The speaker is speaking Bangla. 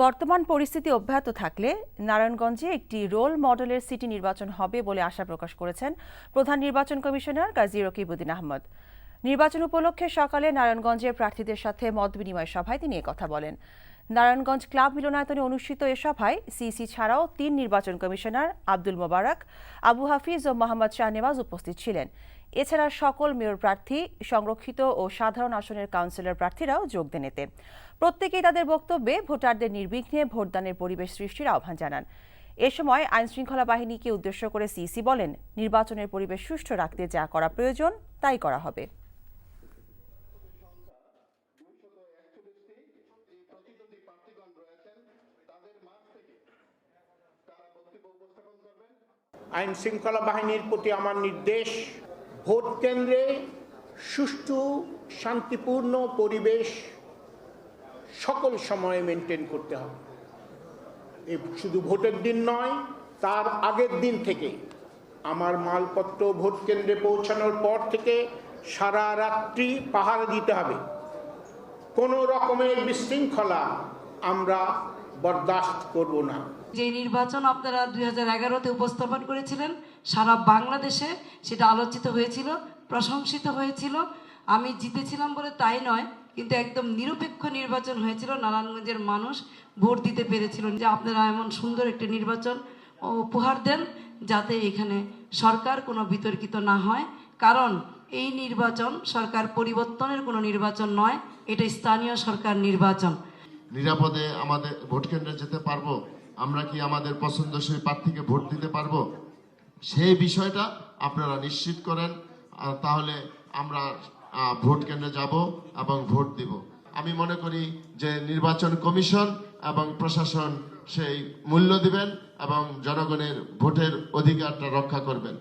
বর্তমান পরিস্থিতি অব্যাহত থাকলে নারায়ণগঞ্জে একটি রোল মডেলের সিটি নির্বাচন হবে বলে আশা প্রকাশ করেছেন প্রধান নির্বাচন কমিশনার কাজী রকিবউদ্দিন আহমদ। নির্বাচন উপলক্ষে সকালে নারায়ণগঞ্জের প্রার্থীদের সাথে মতবিনিময় সভায় তিনি কথা বলেন। নারায়ণগঞ্জ ক্লাব মিলনায়তনে অনুষ্ঠিত এ সভায় সিইসি ছাড়াও ৩ নির্বাচন কমিশনার আব্দুল মোবারক, আবু হাফিজ ও মোহাম্মদ শাহনেওয়াজ উপস্থিত ছিলেন। এছাড়া সকল মেয়র প্রার্থী, সংরক্ষিত ও সাধারণ আসনের কাউন্সিলর প্রার্থীরাও যোগ দেন। এতে প্রত্যেকেই তাদের বক্তব্যে ভোটারদের নির্বিঘ্নে ভোটদানের পরিবেশ সৃষ্টির আহ্বান জানান। এ সময় আইনশৃঙ্খলা বাহিনীকে উদ্দেশ্য করে সিইসি বলেন, নির্বাচনের পরিবেশ সুষ্ঠু রাখতে যা করা প্রয়োজন তাই করা হবে। আইন শৃঙ্খলা বাহিনীর প্রতি আমার নির্দেশ, ভোট কেন্দ্রে সুষ্ঠু শান্তিপূর্ণ পরিবেশ সকল সময়ে মেনটেন করতে হবে। শুধু ভোটের দিন নয়, তার আগের দিন থেকে আমার মালপত্র ভোট কেন্দ্রে পৌঁছানোর পর থেকে সারা রাত্রি পাহারা দিতে হবে। কোনো রকমের বিশৃঙ্খলা আমরা বরদাস্ত করব না। যে নির্বাচন আপনারা 2011-তে উপস্থাপন করেছিলেন, সারা বাংলাদেশে সেটা আলোচিত হয়েছিল, প্রশংসিত হয়েছিল। আমি জিতেছিলাম বলে তাই নয়, কিন্তু একদম নিরপেক্ষ নির্বাচন হয়েছিল। নারায়ণগঞ্জের মানুষ ভোট দিতে পেরেছিল। যে আপনারা এমন সুন্দর একটি নির্বাচন উপহার দেন যাতে এখানে সরকার কোনো বিতর্কিত না হয়, কারণ এই নির্বাচন সরকার পরিবর্তনের কোনো নির্বাচন নয়, এটা স্থানীয় সরকার নির্বাচন। নিরাপদে আমাদের ভোট কেন্দ্রে যেতে পারবো, আমরা কি আমাদের পছন্দসই প্রার্থীকে ভোট দিতে পারবো, সেই বিষয়টা আপনারা নিশ্চিত করেন। তাহলে আমরা ভোট কেন্দ্রে যাব এবং ভোট দিব। আমি মনে করি যে নির্বাচন কমিশন এবং প্রশাসন সেই মূল্য দিবেন এবং জনগণের ভোটের অধিকারটা রক্ষা করবেন।